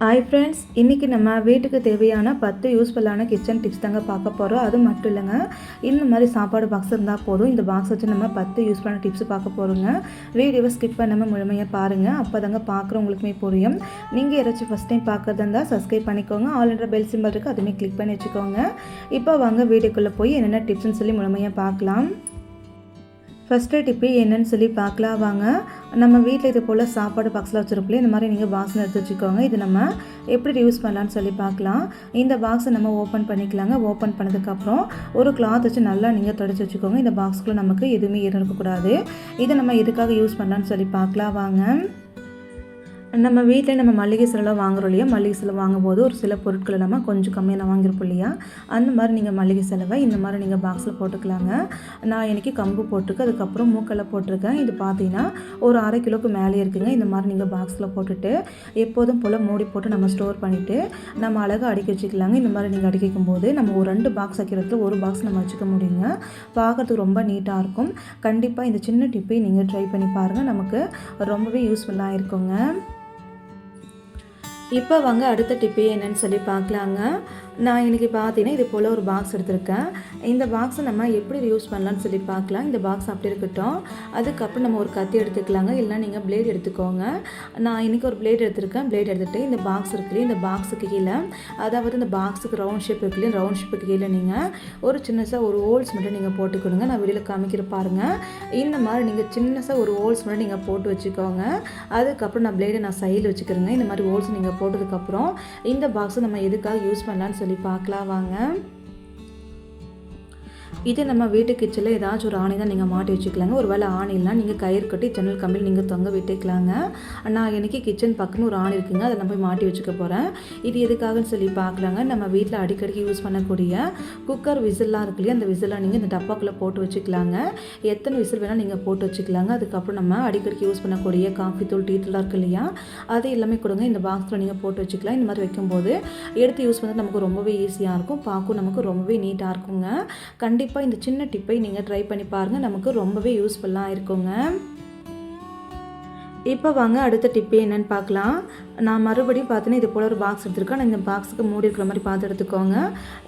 Hi friends, இன்றைக்கி நம்ம வீட்டுக்கு தேவையான 10 யூஸ்ஃபுல்லான கிச்சன் டிப்ஸ் தாங்க பார்க்க போகிறோம். அது மட்டும் இல்லைங்க, இந்த மாதிரி சாப்பாடு பாக்ஸ் இருந்தால் போதும். இந்த பாக்ஸ் வச்சு நம்ம 10 யூஸ்ஃபுல்லான டிப்ஸ் பார்க்க போகிறோங்க. வீடியோவை ஸ்கிப் பண்ணாமல் முழுமையாக பாருங்கள். அப்போ தாங்க பார்க்குறவங்களுக்குமே புரியும். நீங்கள் யாராச்சும் ஃபஸ்ட் டைம் பார்க்குறதா இருந்தால் சப்ஸ்கிரைப் பண்ணிக்கோங்க. ஆல்ரெடி பெல் சிம்பிள் இருக்குது, அதுவுமே கிளிக் பண்ணி வச்சுக்கோங்க. இப்போ வாங்க வீடியோக்குள்ளே போய் என்னென்ன டிப்ஸ்ன்னு சொல்லி முழுமையாக பார்க்கலாம். ஃபஸ்ட்டு டிப்பு என்னென்னு சொல்லி பார்க்கலாம் வாங்க. நம்ம வீட்டில் இது போல் சாப்பாடு பாக்ஸில் வச்சுருப்போம். இந்த மாதிரி நீங்கள் பாக்ஸில் எடுத்து வச்சுக்கோங்க. இது நம்ம எப்படி யூஸ் பண்ணலான்னு சொல்லி பார்க்கலாம். இந்த பாக்ஸை நம்ம ஓப்பன் பண்ணிக்கலாங்க. ஓப்பன் பண்ணதுக்கப்புறம் ஒரு கிளாத் வச்சு நல்லா நீங்கள் துடைச்சி வச்சுக்கோங்க. இந்த பாக்ஸ்க்குள்ளே நமக்கு எதுவுமே இருக்கக்கூடாது. இதை நம்ம எதுக்காக யூஸ் பண்ணலான்னு சொல்லி பார்க்கலாம் வாங்க. நம்ம வீட்டில் நம்ம மளிகை செலவு வாங்குகிறோம் இல்லையா, மளிகை செலவு வாங்கும்போது ஒரு சில பொருட்களை நம்ம கொஞ்சம் கம்மியாக வாங்கியிருப்போம் இல்லையா, அந்த மாதிரி நீங்கள் மளிகை செலவை இந்த மாதிரி நீங்கள் பாக்ஸில் போட்டுக்கலாங்க. நான் இன்றைக்கி கம்பு போட்டிருக்கேன், அதுக்கப்புறம் மூக்கடலை போட்டிருக்கேன். இது பார்த்தீங்கன்னா ஒரு 1/2 கிலோவுக்கு மேலே இருக்குங்க. இந்த மாதிரி நீங்கள் பாக்ஸில் போட்டுட்டு எப்போதும் போல் மூடி போட்டு நம்ம ஸ்டோர் பண்ணிவிட்டு நம்ம அழகாக அடுக்கி வச்சுக்கலாங்க. இந்த மாதிரி நீங்கள் அடுக்கி வைக்கும்போது நம்ம ஒரு 2 பாக்ஸ் வைக்கிறதுல ஒரு பாக்ஸ் நம்ம வச்சுக்க முடியுங்க. பார்க்குறதுக்கு ரொம்ப நீட்டாக இருக்கும். கண்டிப்பாக இந்த சின்ன டிப்பை நீங்கள் ட்ரை பண்ணி பாருங்கள். நமக்கு ரொம்பவே யூஸ்ஃபுல்லாக இருக்குங்க. இப்போ வாங்க அடுத்த டிப்பு என்னன்னு சொல்லி பார்க்கலாங்க. நான் இன்றைக்கி பார்த்தீங்கன்னா இது போல் ஒரு பாக்ஸ் எடுத்திருக்கேன். இந்த பாக்ஸை நம்ம எப்படி யூஸ் பண்ணலான்னு சொல்லி பார்க்கலாம். இந்த பாக்ஸ் அப்படி இருக்கட்டும். அதுக்கப்புறம் நம்ம ஒரு கத்தி எடுத்துக்கலாங்க, இல்லைனா நீங்கள் பிளேட் எடுத்துக்கோங்க. நான் இன்றைக்கி ஒரு பிளேட் எடுத்திருக்கேன். பிளேட் எடுத்துகிட்டு இந்த பாக்ஸ் இருக்குல்லையே, இந்த பாக்ஸுக்கு கீழே, அதாவது இந்த பாக்ஸுக்கு ரவுண்ட் ஷேப் இருக்குல்லையே, ரவுண்ட் ஷேப்புக்கு கீழே நீங்கள் ஒரு சின்னதாக ஒரு ஹோல்ஸ் மட்டும் நீங்கள் போட்டுக்கணுங்க. நான் வெளியில் காமிக்கிற பாருங்கள். இந்த மாதிரி நீங்கள் சின்னதாக ஒரு ஹோல்ஸ் மட்டும் நீங்கள் போட்டு வச்சுக்கோங்க. அதுக்கப்புறம் நான் பிளேடை நான் சைடில் வச்சுக்கிறேங்க. இந்த மாதிரி ஹோல்ஸ் நீங்கள் போட்டதுக்கப்புறம் இந்த பாக்ஸை நம்ம எதுக்காக யூஸ் பண்ணலான்னு சொல்லி பார்க்கலாம் வாங்க. இது நம்ம வீட்டு கிச்சனில் ஏதாச்சும் ஒரு ஆணி தான் நீங்கள் மாட்டி வச்சுக்கலாங்க. ஒரு வேளை ஆணிலாம் நீங்கள் கயிறு கட்டி ஜன்னல் கம்பியில் நீங்கள் தொங்க விட்டுக்கலாங்க. நான் இன்றைக்கி கிச்சன் பக்கமே ஒரு ஆணி இருக்குங்க, அதை நான் போய் மாட்டி வச்சுக்க போகிறேன். இது எதுக்காகன்னு சொல்லி பார்க்கலாங்க. நம்ம வீட்டில் அடிக்கடிக்கு யூஸ் பண்ணக்கூடிய குக்கர் விசில்லாம் இருக்கு இல்லையா, அந்த விசிலாம் நீங்கள் இந்த டப்பாக்குள்ளே போட்டு வச்சுக்கலாங்க. எத்தனை விசில் வேணால் நீங்கள் போட்டு வச்சுக்கலாங்க. அதுக்கப்புறம் நம்ம அடிக்கடிக்கு யூஸ் பண்ணக்கூடிய காஃபி தூள், டீ தூளாக இருக்குது இல்லையா, அது எல்லாமே கொடுங்க. இந்த பாக்ஸில் நீங்கள் போட்டு வச்சுக்கலாம். இந்த மாதிரி வைக்கும்போது எடுத்து யூஸ் பண்ணது நமக்கு ரொம்பவே ஈஸியாக இருக்கும். பார்க்கும் நமக்கு ரொம்பவே நீட்டாக இருக்குங்க. கண்டிப்பாக இந்த சின்ன டிப்பை நீங்கள் ட்ரை பண்ணி பாருங்கள். நமக்கு ரொம்பவே யூஸ்ஃபுல்லாக இருக்குங்க. இப்போ வாங்க அடுத்த டிப்பு என்னென்னு பார்க்கலாம். நான் மறுபடியும் பார்த்தீங்கன்னா இது போல் ஒரு பாக்ஸ் எடுத்துருக்கேன். நான் இந்த பாக்ஸுக்கு மூடி இருக்கிற மாதிரி பார்த்து எடுத்துக்கோங்க.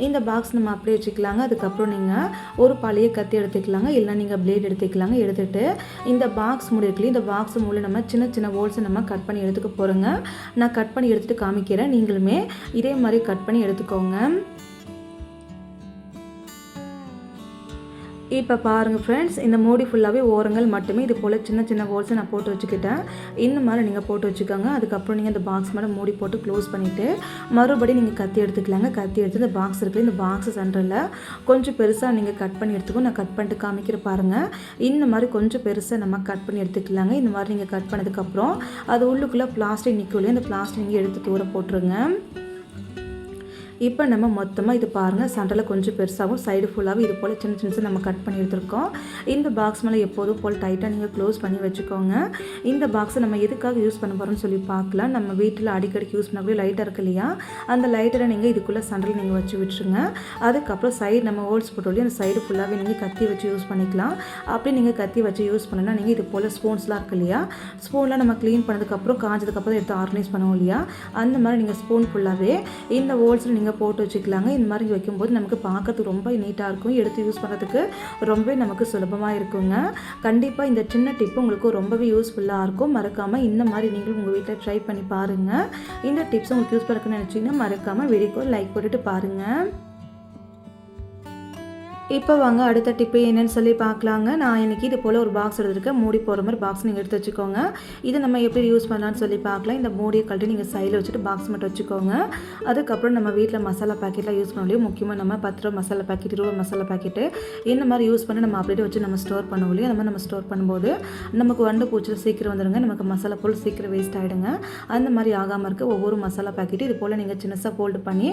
இந்த பாக்ஸ் நம்ம அப்படியே வச்சுக்கலாங்க. அதுக்கப்புறம் நீங்கள் ஒரு பழைய கத்தி எடுத்துக்கலாங்க, இல்லை நீங்கள் பிளேட் எடுத்துக்கலாங்க. எடுத்துகிட்டு இந்த பாக்ஸ் மூடி இருக்குல்லையே, இந்த பாக்ஸ் மூடி நம்ம சின்ன சின்ன ஹோல்ஸை நம்ம கட் பண்ணி எடுத்துக்க போகிறோங்க. நான் கட் பண்ணி எடுத்துகிட்டு காமிக்கிறேன். நீங்களுமே இதே மாதிரி கட் பண்ணி எடுத்துக்கோங்க. இப்போ பாருங்கள் ஃப்ரெண்ட்ஸ், இந்த மூடி ஃபுல்லாகவே ஓரங்கள் மட்டுமே இது போல் சின்ன சின்ன ஹோல்ஸை நான் போட்டு வச்சுக்கிட்டேன். இந்த மாதிரி நீங்கள் போட்டு வச்சுக்கோங்க. அதுக்கப்புறம் நீங்கள் இந்த பாக்ஸ் மேலே மூடி போட்டு க்ளோஸ் பண்ணிவிட்டு மறுபடியும் நீங்கள் கத்தி எடுத்துக்கலாங்க. கத்தி எடுத்து இந்த பாக்ஸ் இருக்குது, இந்த பாக்ஸ் சென்டரில் கொஞ்சம் பெருசாக நீங்கள் கட் பண்ணி எடுத்துக்கோ. நான் கட் பண்ணிட்டு காமிக்கிற பாருங்கள். இந்த மாதிரி கொஞ்சம் பெருசாக நம்ம கட் பண்ணி எடுத்துக்கலாங்க. இந்த மாதிரி நீங்கள் கட் பண்ணதுக்கப்புறம் அது உள்ளுக்குள்ளே பிளாஸ்டிக் நிற்கும் இல்லையா, அந்த பிளாஸ்டிக் நீங்கள் எடுத்து தூர போட்டுருங்க. இப்போ நம்ம மொத்தமாக இது பாருங்கள், சென்டரில் கொஞ்சம் பெருசாகவும் சைடு ஃபுல்லாகவும் இது போல் சின்ன சின்ன நம்ம கட் பண்ணி எடுத்துருக்கோம். இந்த பாக்ஸ் மேலே எப்போதும் போல் டைட்டாக நீங்கள் க்ளோஸ் பண்ணி வச்சுக்கோங்க. இந்த பாக்ஸை நம்ம எதுக்காக யூஸ் பண்ண போகிறோம்னு சொல்லி பார்க்கலாம். நம்ம வீட்டில் அடிக்கடிக்கு யூஸ் பண்ணக்கூடிய லைட்டர் இருக்கு இல்லையா, அந்த லைட்டரை நீங்கள் இதுக்குள்ளே சென்டரில் நீங்கள் வச்சு விட்டுருங்க. அதுக்கப்புறம் சைடு நம்ம ஹோல்ஸ் போட்டோம், அந்த சைடு ஃபுல்லாகவே நீங்கள் கத்தி வச்சு யூஸ் பண்ணிக்கலாம். அப்படி நீங்கள் கத்தி வச்சு யூஸ் பண்ணனா நீங்கள் இது போல் ஸ்பூன்ஸ்லாம் இருக்கு இல்லையா, ஸ்பூன்லாம் நம்ம க்ளீன் பண்ணதுக்கப்புறம் காஞ்சதுக்கப்புறம் எடுத்து ஆர்கனைஸ் பண்ணுவோம் இல்லையா, அந்த மாதிரி நீங்கள் ஸ்பூன் ஃபுல்லாகவே இந்த ஹோல்ஸில் நீங்கள் போட்டு வச்சுக்கலாங்க. இந்த மாதிரி வைக்கும்போது நமக்கு பார்க்கறதுக்கு ரொம்ப நீட்டாக இருக்கும். எடுத்து யூஸ் பண்ணுறதுக்கு ரொம்பவே நமக்கு சுலபமாக இருக்குங்க. கண்டிப்பாக இந்த சின்ன டிப்பு உங்களுக்கு ரொம்பவே யூஸ்ஃபுல்லாக இருக்கும். மறக்காமல் இந்த மாதிரி நீங்களும் உங்கள் வீட்டில் ட்ரை பண்ணி பாருங்கள். இந்த டிப்ஸ் உங்களுக்கு யூஸ்ஃபுல்லாக இருக்குன்னு நினச்சிங்கன்னா மறக்காமல் வீடியோக்கு லைக் போட்டுட்டு பாருங்கள். இப்போ வாங்க அடுத்த டிப்பு என்னென்னு சொல்லி பார்க்கலாங்க. நான் இன்றைக்கி இது போல் ஒரு பாக்ஸ் எடுத்துருக்கேன். மூடி போகிற மாதிரி பாக்ஸ் நீங்கள் எடுத்து வச்சுக்கோங்க. இதை நம்ம எப்படி யூஸ் பண்ணலான்னு சொல்லி பார்க்கலாம். இந்த மூடியை கழட்டி நீங்கள் சைடில் வச்சுட்டு பாக்ஸ் மட்டும் வச்சுக்கோங்க. அதுக்கப்புறம் நம்ம வீட்டில் மசாலா பேக்கெட்லாம் யூஸ் பண்ண முடியும். முக்கியமாக நம்ம 10 ரூபா மசாலா பேக்கெட், 20 மசாலா பேக்கெட்டு இந்த மாதிரி யூஸ் பண்ணி நம்ம அப்படியே வச்சு நம்ம ஸ்டோர் பண்ணுவோம் இல்லையா, அந்த மாதிரி நம்ம ஸ்டோர் பண்ணும்போது நமக்கு வண்டு பூச்சில் சீக்கிரம் வந்துடுங்க. நமக்கு மசாலா பொருள் சீக்கிரம் வேஸ்ட் ஆகிடுங்க. அந்த மாதிரி ஆகாமல் இருக்க ஒவ்வொரு மசாலா பேக்கெட்டு இது போல் நீங்கள் சின்னதாக ஃபோல்டு பண்ணி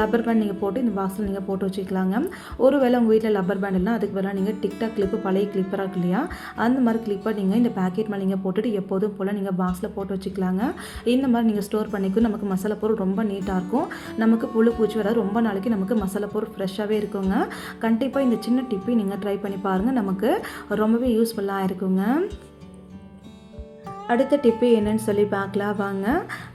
லப்பர் பேண்ட் நீங்கள் போட்டு இந்த பாக்ஸில் நீங்கள் போட்டு வச்சுக்கலாங்க. ஒருவேளை உங்கள் வீட்டில் லப்பர் பேண்ட் இல்லை, அதுக்கு பதிலாக நீங்கள் டிக்டாக் கிளிப்பு, பழைய கிளிப்பராக இருக்கு இல்லையா, அந்த மாதிரி கிளிப்பை நீங்கள் இந்த பேக்கெட் மேலே நீங்கள் போட்டுட்டு எப்போதும் போல் நீங்கள் பாக்ஸில் போட்டு வச்சுக்கலாங்க. இந்த மாதிரி நீங்கள் ஸ்டோர் பண்ணிக்கும். நமக்கு மசாலா பொருள் ரொம்ப நீட்டாக இருக்கும். நமக்கு புழு பூச்சி வராது. ரொம்ப நாளைக்கு நமக்கு மசாலா பொருள் ஃப்ரெஷ்ஷாகவே இருக்குங்க. கண்டிப்பாக இந்த சின்ன டிப்பை நீங்கள் ட்ரை பண்ணி பாருங்கள். நமக்கு ரொம்பவே யூஸ்ஃபுல்லாக இருக்குங்க. அடுத்த டிப்பு என்னன்னு சொல்லி பார்க்கலாம் வாங்க.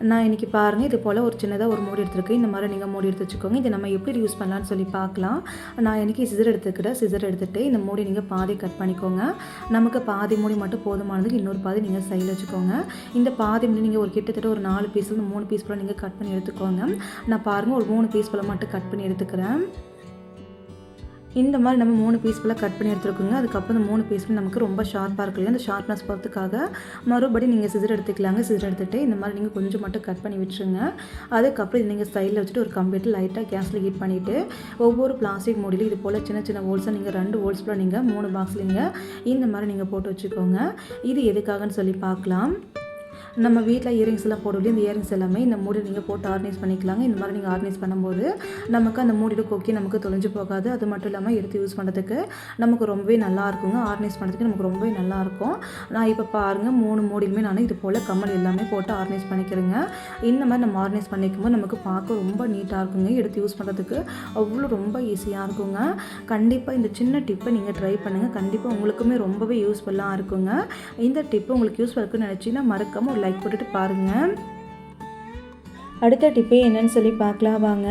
நான் இன்றைக்கி பாருங்கள், இது போல் ஒரு சின்னதாக ஒரு மூடி எடுத்துருக்கேன். இந்த மாதிரி நீங்கள் மூடி எடுத்து வச்சுக்கோங்க. இதை நம்ம எப்படி யூஸ் பண்ணலான்னு சொல்லி பார்க்கலாம். நான் இன்றைக்கி சிசர் எடுத்துக்கிட்டேன். சிசர் எடுத்துகிட்டு இந்த மூடி நீங்கள் பாதி கட் பண்ணிக்கோங்க. நமக்கு பாதி மூடி மட்டும் போதுமானதுக்கு இன்னொரு பாதி நீங்கள் சைடில் வச்சுக்கோங்க. இந்த பாதி மூடி நீங்கள் ஒரு கிட்டத்தட்ட ஒரு 4 பீஸில் 3 பீஸ் போல் நீங்கள் கட் பண்ணி எடுத்துக்கோங்க. நான் பாருங்கள் ஒரு 3 பீஸ் போல் மட்டும் கட் பண்ணி எடுத்துக்கிறேன். இந்த மாதிரி நம்ம 3 பீஸ் போல் கட் பண்ணி எடுத்துருக்கோங்க. அதுக்கப்புறம் இந்த 3 பீஸுமே நமக்கு ரொம்ப ஷார்ப்பாக இருக்கு இல்லையா, அந்த ஷார்ப்னஸ் போகிறதுக்காக மறுபடியும் நீங்கள் சிசர் எடுத்துக்கலாங்க. சிசர் எடுத்துகிட்டு இந்த மாதிரி நீங்கள் கொஞ்சம் மட்டும் கட் பண்ணி விட்டுருங்க. அதுக்கப்புறம் இது நீங்கள் சைடில் வச்சுட்டு ஒரு கம்ப்ளீட்டாக லைட்டாக கேஸில் ஹீட் பண்ணிவிட்டு ஒவ்வொரு பிளாஸ்டிக் மூடியிலும் இது போல் சின்ன சின்ன ஹோல்ஸாக நீங்கள் 2 ஹோல்ஸ் போல் நீங்கள் 3 பாக்ஸ்லிங்க இந்த மாதிரி நீங்கள் போட்டு வச்சுக்கோங்க. இது எதுக்காகன்னு சொல்லி பார்க்கலாம். நம்ம வீட்டில் இயரிங்ஸ் எல்லாம் போடுவோம். இந்த இயரிங்ஸ் எல்லாமே இந்த மூடி நீங்கள் போட்டு ஆர்கனைஸ் பண்ணிக்கலாங்க. இந்த மாதிரி நீங்கள் ஆர்கனைஸ் பண்ணும்போது நமக்கு அந்த மூடியில் கொக்கி நமக்கு தொலைஞ்சு போகாது. அது மட்டும் இல்லாமல் எடுத்து யூஸ் பண்ணுறதுக்கு நமக்கு ரொம்பவே நல்லா இருக்குங்க. ஆர்கனைஸ் பண்ணுறதுக்கு நமக்கு ரொம்பவே நல்லாயிருக்கும். நான் இப்போ பாருங்கள் 3 மூடிலுமே நான் இது போல் கம்மல் எல்லாமே போட்டு ஆர்கனைஸ் பண்ணிக்கிறேங்க. இந்த மாதிரி நம்ம ஆர்கனைஸ் பண்ணிக்கும்போது நமக்கு பார்க்க ரொம்ப நீட்டாக இருக்குங்க. எடுத்து யூஸ் பண்ணுறதுக்கு அவ்வளோ ரொம்ப ஈஸியாக இருக்குங்க. கண்டிப்பாக இந்த சின்ன டிப்பை நீங்கள் ட்ரை பண்ணுங்கள். கண்டிப்பாக உங்களுக்குமே ரொம்பவே யூஸ்ஃபுல்லாக இருக்குங்க. இந்த டிப்பு உங்களுக்கு யூஸ்ஃபுல்லாக இருக்குன்னு நினச்சிங்கன்னா மறக்காமல் ஒரு லைக் போட்டுட்டு பாருங்கள். அடுத்த டிப்பே என்னன்னு சொல்லி பார்க்கலாம் வாங்க.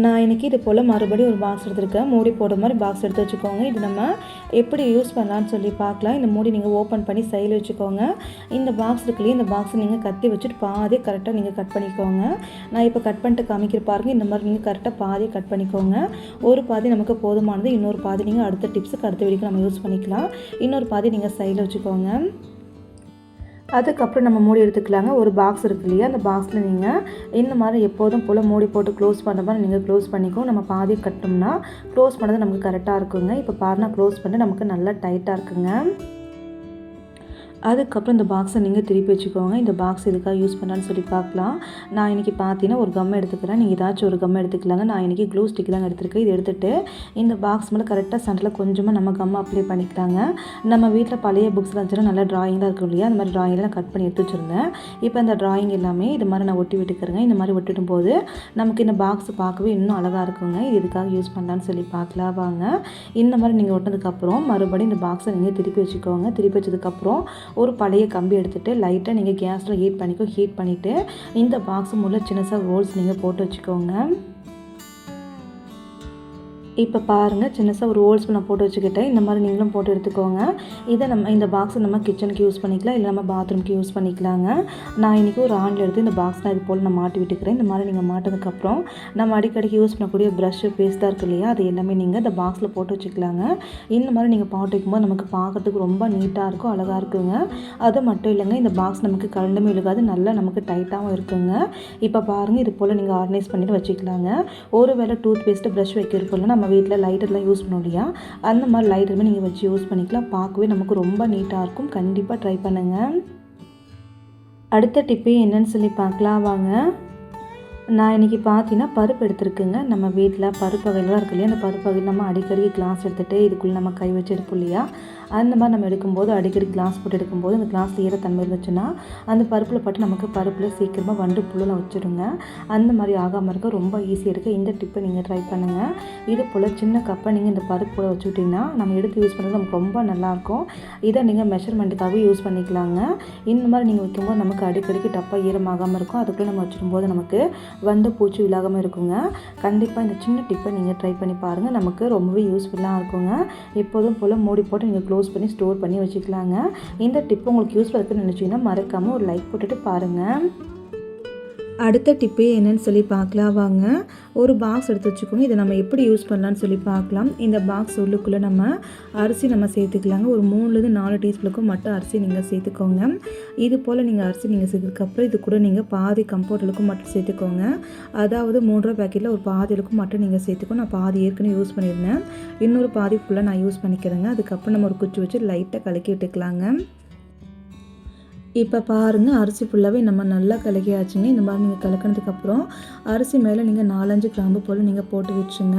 நான் இன்றைக்கி இது போல் மறுபடியும் ஒரு பாக்ஸ் எடுத்துருக்கேன். மூடி போடுற மாதிரி பாக்ஸ் எடுத்து வச்சுக்கோங்க. இது நம்ம எப்படி யூஸ் பண்ணலான்னு சொல்லி பார்க்கலாம். இந்த மூடி நீங்கள் ஓப்பன் பண்ணி சைடில் வச்சுக்கோங்க. இந்த பாக்ஸ் இருக்குல்லையே, இந்த பாக்ஸை நீங்கள் கத்தி வச்சுட்டு பாதி கரெக்டாக நீங்கள் கட் பண்ணிக்கோங்க. நான் இப்போ கட் பண்ணிட்டு காமிக்கிற பாருங்கள். இந்த மாதிரி நீங்கள் கரெக்டாக பாதி கட் பண்ணிக்கோங்க. ஒரு பாதி நமக்கு போதுமானது. இன்னொரு பாதி நீங்கள் அடுத்த டிப்ஸுக்கு அடுத்த வீடியோக்கு நம்ம யூஸ் பண்ணிக்கலாம். இன்னொரு பாதி நீங்கள் சைடில் வச்சுக்கோங்க. அதுக்கப்புறம் நம்ம மூடி எடுத்துக்கலாங்க. ஒரு பாக்ஸ் இருக்கு இல்லையா, அந்த பாக்ஸில் நீங்கள் இந்த மாதிரி எப்போதும் போல் மூடி போட்டு க்ளோஸ் பண்ணுற மாதிரி நீங்கள் க்ளோஸ் பண்ணிக்கோ. நம்ம பாதி கட்டோம்னா க்ளோஸ் பண்ணது நமக்கு கரெக்டாக இருக்குங்க. இப்போ பாருங்கள் க்ளோஸ் பண்ணி நமக்கு நல்லா டைட்டாக இருக்குங்க. அதுக்கப்புறம் இந்த பாக்ஸை நீங்கள் திருப்பி வச்சுக்கோங்க. இந்த பாக்ஸ் எதுக்காக யூஸ் பண்ணலான்னு சொல்லி பார்க்கலாம். நான் இன்றைக்கி பார்த்தீங்கன்னா ஒரு கம் எடுத்துக்கிறேன். நீங்கள் ஏதாச்சும் ஒரு கம் எடுத்துக்கலாங்க. நான் இன்றைக்கி க்ளூ ஸ்டிக் தாங்க எடுத்துருக்கேன். இது எடுத்துகிட்டு இந்த பாக்ஸ் மேலே கரெக்டாக சென்டரில் கொஞ்சமாக நம்ம கம் அப்ளை பண்ணிக்கலாங்க. நம்ம வீட்டில் பழைய புக்ஸ்லாம் இருந்துச்சுன்னா நல்லா ட்ராயிங்லாம் இருக்கும் இல்லையா, அந்த மாதிரி ட்ராயிங்லாம் கட் பண்ணி எடுத்து வச்சுருந்தேன். இப்போ இந்த ட்ராயிங் எல்லாமே இது மாதிரி நான் ஒட்டி விட்டுக்கிறேங்க. இந்த மாதிரி ஒட்டிடும் போது நமக்கு இந்த பாக்ஸ் பார்க்கவே இன்னும் அழகாக இருக்குங்க. இது எதுக்காக யூஸ் பண்ணலான்னு சொல்லி பார்க்கலாம் வாங்க. இந்த மாதிரி நீங்கள் ஒட்டினதுக்கப்புறம் மறுபடியும் இந்த பாக்ஸை நீங்கள் திருப்பி வச்சுக்கோங்க. திருப்பி வச்சதுக்கப்புறம் ஒரு பழைய கம்பி எடுத்துகிட்டு லைட்டாக நீங்கள் கேஸில் ஹீட் பண்ணிவிட்டு இந்த பாக்ஸ் முள்ள சின்னதாக ஹோல்ஸ் நீங்கள் போட்டு வச்சுக்கோங்க. இப்போ பாருங்கள் சின்னதாக ஒரு ஹோல்ஸ் நான் போட்டு வச்சுக்கிட்டேன். இந்த மாதிரி நீங்களும் போட்டு எடுத்துக்கோங்க. இதை நம்ம இந்த பாக்ஸை நம்ம கிச்சனுக்கு யூஸ் பண்ணிக்கலாம், இல்லை நம்ம பாத்ரூம்க்கு யூஸ் பண்ணிக்கலாங்க. நான் இன்றைக்கி ஒரு ஆண்டில் எடுத்து இந்த பாக்ஸ்லாம் இது போல் நான் மாட்டி விட்டுக்கிறேன். இந்த மாதிரி நீங்கள் மாட்டினதுக்கப்புறம் நம்ம அடிக்கடிக்கு யூஸ் பண்ணக்கூடிய ப்ரஷ்ஷு பேஸ்ட்டாக இருக்கு இல்லையா, அது எல்லாமே நீங்கள் இந்த பாக்ஸில் போட்டு வச்சுக்கலாங்க. இந்த மாதிரி நீங்கள் போட்டு வைக்கும்போது நமக்கு பார்க்குறதுக்கு ரொம்ப நீட்டாக இருக்கும், அழகாக இருக்குங்க. அது மட்டும் இல்லைங்க, இந்த பாக்ஸ் நமக்கு கலண்டுமே இழுக்காது, நல்லா நமக்கு டைட்டாகவும் இருக்குங்க. இப்போ பாருங்கள் இது போல் நீங்கள் ஆர்கனைஸ் பண்ணிட்டு வச்சுக்கலாங்க. ஒரு வேளை டூத் பேஸ்ட்டு ப்ரஷ் வைக்கிறப்போல நம்ம வீட்டில் லைட்டர்லாம் யூஸ் பண்ணோம் இல்லையா, அந்த மாதிரி லைட்டருமே நீங்கள் வச்சு யூஸ் பண்ணிக்கலாம். பார்க்கவே நமக்கு ரொம்ப நீட்டாக இருக்கும். கண்டிப்பாக ட்ரை பண்ணுங்கள். அடுத்த டிப்பு என்னன்னு சொல்லி பார்க்கலாம் வாங்க. நான் இன்றைக்கி பார்த்தீங்கன்னா பருப்பு எடுத்துருக்குங்க. நம்ம வீட்டில் பருப்பு வகைலாம் இருக்கு இல்லையா, அந்த பருப்பு வகையில் நம்ம அடிக்கடி கிளாஸ் எடுத்துகிட்டு இதுக்குள்ளே நம்ம கை வச்சு எடுப்போம் இல்லையா, அந்த மாதிரி நம்ம எடுக்கும்போது அடிக்கடி கிளாஸ் போட்டு எடுக்கும்போது அந்த கிளாஸில் ஈரத்தன்மை இருந்துச்சுன்னா அந்த பருப்பில் பட்டு நமக்கு பருப்பில் சீக்கிரமாக வண்டு புல்லுலாம் வச்சுடுங்க. அந்த மாதிரி ஆகாமல் இருக்க ரொம்ப ஈஸியாக இருக்குது. இந்த டிப்பை நீங்கள் ட்ரை பண்ணுங்கள். இது போல் சின்ன கப்பை நீங்கள் இந்த பருப்பு வச்சு விட்டிங்கன்னா நம்ம எடுத்து யூஸ் பண்ணுறது நமக்கு ரொம்ப நல்லாயிருக்கும். இதை நீங்கள் மெஷர்மெண்ட்டுக்காகவே யூஸ் பண்ணிக்கலாங்க. இந்த மாதிரி நீங்கள் வைக்கும்போது நமக்கு அடிக்கடிக்கு டப்பாக ஈரமாகாமல் இருக்கும். அதுக்குள்ளே நம்ம வச்சுரும்போது நமக்கு வண்டு பூச்சி விலாகாமல் இருக்குங்க. கண்டிப்பாக இந்த சின்ன டிப்பை நீங்கள் ட்ரை பண்ணி பாருங்கள். நமக்கு ரொம்பவே யூஸ்ஃபுல்லாக இருக்குங்க. எப்போதும் போல் மூடி போட்டு நீங்கள் க்ளோஸ் பண்ணி ஸ்டோர் பண்ணி வச்சுக்கலாங்க. இந்த டிப்பு உங்களுக்கு யூஸ்ஃபுல்லாக இருக்குன்னு நினச்சிங்கன்னா மறக்காமல் ஒரு லைக் போட்டுட்டு பாருங்கள். அடுத்த டிப்பே என்னன்னு சொல்லி பார்க்கலாம் வாங்க. ஒரு பாக்ஸ் எடுத்து வச்சுக்கோங்க. இதை நம்ம எப்படி யூஸ் பண்ணலான்னு சொல்லி பார்க்கலாம். இந்த பாக்ஸ் உள்ளுக்குள்ளே நம்ம அரிசி நம்ம சேர்த்துக்கலாங்க. ஒரு 3-4 டீஸ்பூனுக்கும் மட்டும் அரிசி நீங்கள் சேர்த்துக்கோங்க. இது போல் நீங்கள் அரிசி நீங்கள் சேர்த்ததுக்கப்புறம் இது கூட நீங்கள் பாதி கம்போர்ட்டலுக்கும் மட்டும் சேர்த்துக்கோங்க. அதாவது 3 ரூபா பேக்கெட்டில் ஒரு பாதி அளவுக்கு மட்டும் நீங்கள் சேர்த்துக்கோ. நான் பாதி ஏற்கனவே யூஸ் பண்ணியிருந்தேன். இன்னொரு பாதி ஃபுல்லாக நான் யூஸ் பண்ணிக்கிறேங்க. அதுக்கப்புறம் நம்ம ஒரு குச்சி வச்சு லைட்டாக கலக்கி விட்டுக்கலாங்க. இப்போ பாருங்கள் அரிசி ஃபுல்லாகவே நம்ம நல்லா கலக்கியாச்சுங்க. இந்த மாதிரி நீங்கள் கலக்கினதுக்கப்புறம் அரிசி மேலே நீங்கள் 4-5 கிராம்பு போல் நீங்கள் போட்டு வச்சுங்க.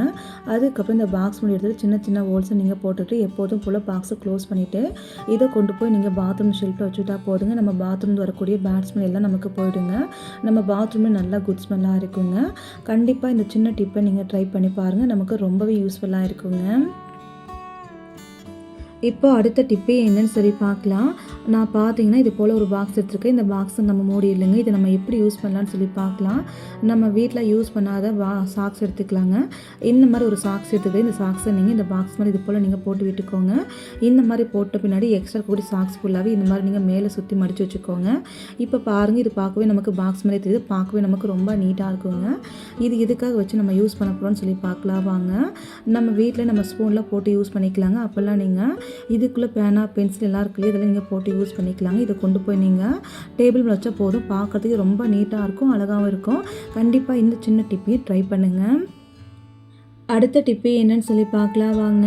அதுக்கப்புறம் இந்த பாக்ஸ் மூடி எடுத்துகிட்டு சின்ன சின்ன ஹோல்ஸை நீங்கள் போட்டுட்டு எப்போதும் போல் பாக்ஸை க்ளோஸ் பண்ணிவிட்டு இதை கொண்டு போய் நீங்கள் பாத்ரூம் ஷெல்ஃபில் வச்சுட்டா போதுங்க. நம்ம பாத்ரூம் வரக்கூடிய பேட் ஸ்மெல் எல்லாம் நமக்கு போயிடுங்க. நம்ம பாத்ரூமே நல்லா குட் ஸ்மெல்லாக இருக்குங்க. கண்டிப்பாக இந்த சின்ன டிப்பை நீங்கள் ட்ரை பண்ணி பாருங்கள். நமக்கு ரொம்பவே யூஸ்ஃபுல்லாக இருக்குங்க. இப்போ அடுத்த டிப்பு என்னன்னு சொல்லி பார்க்கலாம். நான் பார்த்தீங்கன்னா, இது போல் ஒரு பாக்ஸ் எடுத்துருக்கேன். இந்த பாக்ஸை நம்ம மூடிடலைங்க. இதை நம்ம எப்படி யூஸ் பண்ணலான்னு சொல்லி பார்க்கலாம். நம்ம வீட்டில் யூஸ் பண்ணாத சாக்ஸ் எடுத்துக்கலாங்க. இந்த மாதிரி ஒரு சாக்ஸ் எடுத்துக்கிட்டு இந்த சாக்ஸை நீங்கள் இந்த பாக்ஸ் மாதிரி இது போல் நீங்கள் போட்டு விட்டுக்கோங்க. இந்த மாதிரி போட்ட பின்னாடி எக்ஸ்ட்ரா கூடி சாக்ஸ் ஃபுல்லாகவே இந்த மாதிரி நீங்கள் மேலே சுற்றி மடித்து வச்சுக்கோங்க. இப்போ பாருங்கள், இது பார்க்கவே நமக்கு பாக்ஸ் மாதிரி தெரியுது. பார்க்கவே நமக்கு ரொம்ப நீட்டாக இருக்குங்க. இது எதுக்காக வச்சு நம்ம யூஸ் பண்ண போகிறோம்னு சொல்லி பார்க்கலாம் வாங்க. நம்ம வீட்டில் நம்ம ஸ்பூனில் போட்டு யூஸ் பண்ணிக்கலாங்க. அப்போல்லாம் நீங்கள் இதுக்குள்ளே பேனா பென்சில் எல்லாம் இருக்குல்லையே, இதெல்லாம் நீங்கள் போட்டு யூஸ் பண்ணிக்கலாங்க. இதை கொண்டு போய் நீங்கள் டேபிள் மேலே வச்சா போதும். பார்க்குறதுக்கு ரொம்ப நீட்டாக இருக்கும், அழகாகவும் இருக்கும். கண்டிப்பாக இந்த சின்ன டிப்பையும் ட்ரை பண்ணுங்கள். அடுத்த டிப்பு என்னன்னு சொல்லி பார்க்கலாம் வாங்க.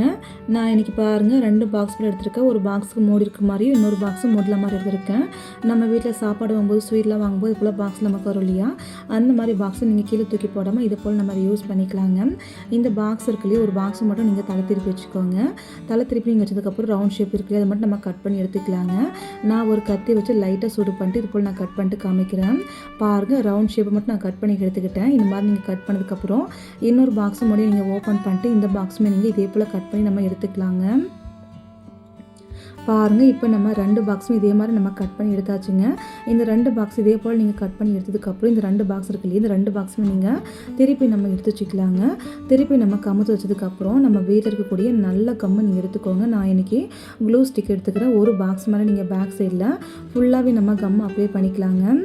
நான் இன்றைக்கி பாருங்கள் 2 பாக்ஸில் எடுத்திருக்கேன். ஒரு பாக்ஸுக்கு மூடி இருக்க மாதிரியும் இன்னொரு பாக்ஸு மூடல மாதிரி எடுத்திருக்கேன். நம்ம வீட்டில் சாப்பாடு வாங்கும்போது ஸ்வீட்லாம் வாங்கும்போது இது போல் பாக்ஸ் நமக்கு வரும் இல்லையா, அந்த மாதிரி பாக்ஸை நீங்கள் கீழே தூக்கி போடாமல் இது போல் நம்ம யூஸ் பண்ணிக்கலாங்க. இந்த பாக்ஸ் இருக்குல்லையே, ஒரு பாக்ஸை மட்டும் நீங்கள் தலை திருப்பி வச்சுக்கோங்க. தலை திருப்பி நீங்கள் வச்சதுக்கப்புறம் ரவுண்ட் ஷேப் இருக்குல்லையே, அதை மட்டும் நம்ம கட் பண்ணி எடுத்துக்கலாங்க. நான் ஒரு கத்தி வச்சு லைட்டாக சூடு பண்ணிட்டு இது போல் நான் கட் பண்ணிட்டு காமிக்கிறேன். பாருங்கள், ரவுண்ட் ஷேப்பை மட்டும் நான் கட் பண்ணி எடுத்துக்கிட்டேன். இந்த மாதிரி நீங்கள் கட் பண்ணதுக்கப்புறம் இன்னொரு பாக்ஸை முடியும் நீங்கள் ஓப்பன் பண்ணிட்டு இந்த பாக்ஸுமே நீங்கள் இதே போல் கட் பண்ணி நம்ம எடுத்துக்கலாங்க. பாருங்கள், இப்போ நம்ம 2 பாக்ஸும் இதே மாதிரி நம்ம கட் பண்ணி எடுத்தாச்சுங்க. இந்த 2 பாக்ஸ் இதே போல் நீங்கள் கட் பண்ணி எடுத்ததுக்கப்புறம் இந்த 2 பாக்ஸ் இருக்கு இல்லையா, இந்த 2 பாக்ஸுமே நீங்கள் திருப்பி நம்ம எடுத்து வச்சுக்கலாங்க. திருப்பி நம்ம கமுத்து வச்சதுக்கப்புறம் நம்ம வீட்டில் இருக்கக்கூடிய நல்ல கம்மு நீங்கள் எடுத்துக்கோங்க. நான் இன்றைக்கி க்ளூ ஸ்டிக் எடுத்துக்கிறேன். ஒரு பாக்ஸ் மேலே நீங்கள் பேக் சைடில் ஃபுல்லாகவே நம்ம கம்மு அப்ளை பண்ணிக்கலாங்க.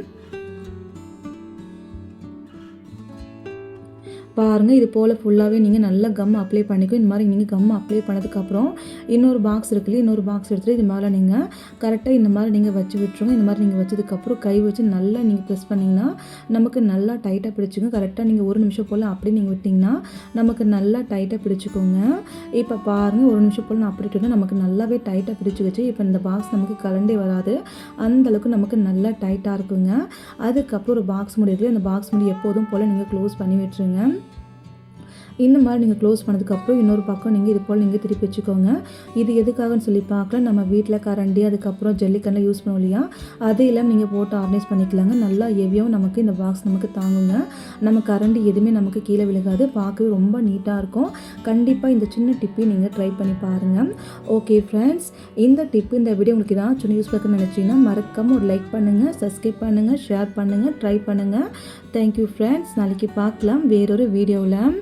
பாருங்கள், இது போல் ஃபுல்லாகவே நீங்கள் நல்லா கம் அப்ளை பண்ணிக்கும். இந்த மாதிரி நீங்கள் கம் அப்ளை பண்ணதுக்கப்புறம் இன்னொரு பாக்ஸ் இருக்குல்லையே, இன்னொரு பாக்ஸ் எடுத்துகிட்டு இது மேலே நீங்கள் கரெக்டாக இந்த மாதிரி நீங்கள் வச்சு விட்டுருங்க. இந்த மாதிரி நீங்கள் வச்சதுக்கப்புறம் கை வச்சு நல்லா நீங்கள் ப்ரெஸ் பண்ணிங்கன்னா நமக்கு நல்லா டைட்டாக பிடிச்சிங்க. கரெக்டாக நீங்கள் 1 நிமிஷம் போல் அப்படி நீங்கள் விட்டிங்கன்னா நமக்கு நல்லா டைட்டாக பிடிச்சிக்கோங்க. இப்போ பாருங்கள், 1 நிமிஷம் போல் நான் அப்படி விட்டுனா நமக்கு நல்லாவே டைட்டாக பிடிச்சிக்கிச்சு. இப்போ இந்த பாக்ஸ் நமக்கு கலண்டே வராது, அந்தளவுக்கு நமக்கு நல்லா டைட்டாக இருக்குங்க. அதுக்கப்புறம் ஒரு பாக்ஸ் முடியுது, அந்த பாக்ஸ் முடி எப்போதும் போல் நீங்கள் க்ளோஸ் பண்ணி விட்டுருங்க. இந்த மாதிரி நீங்கள் க்ளோஸ் பண்ணதுக்கப்புறம் இன்னொரு பக்கம் நீங்கள் இது போல் நீங்கள் திருப்பி வச்சுக்கோங்க. இது எதுக்காகன்னு சொல்லி பார்க்கலாம். நம்ம வீட்டில் கரண்டி அதுக்கப்புறம் ஜல்லிக்கண்ணில் யூஸ் பண்ணுவோம் இல்லையா, அதையெல்லாம் நீங்கள் போட்டு ஆர்கனைஸ் பண்ணிக்கலாங்க. நல்லா ஹெவியாகவும் நமக்கு இந்த பாக்ஸ் நமக்கு தாங்குங்க. நம்ம கரண்டி எதுவுமே நமக்கு கீழே விழுகாது, பார்க்கவே ரொம்ப நீட்டாக இருக்கும். கண்டிப்பாக இந்த சின்ன டிப்பையும் நீங்கள் ட்ரை பண்ணி பாருங்கள். ஓகே ஃப்ரெண்ட்ஸ், இந்த டிப்பு இந்த வீடியோ உங்களுக்கு ஏதாச்சும் யூஸ் பண்ணுன்னு நினச்சிங்கன்னா மறக்காமல் ஒரு லைக் பண்ணுங்கள், சப்ஸ்கிரைப் பண்ணுங்கள், ஷேர் பண்ணுங்கள், ட்ரை பண்ணுங்கள். Thank you friends. நாளைக்கு பார்க்கலாம் வேறொரு வீடியோவில்.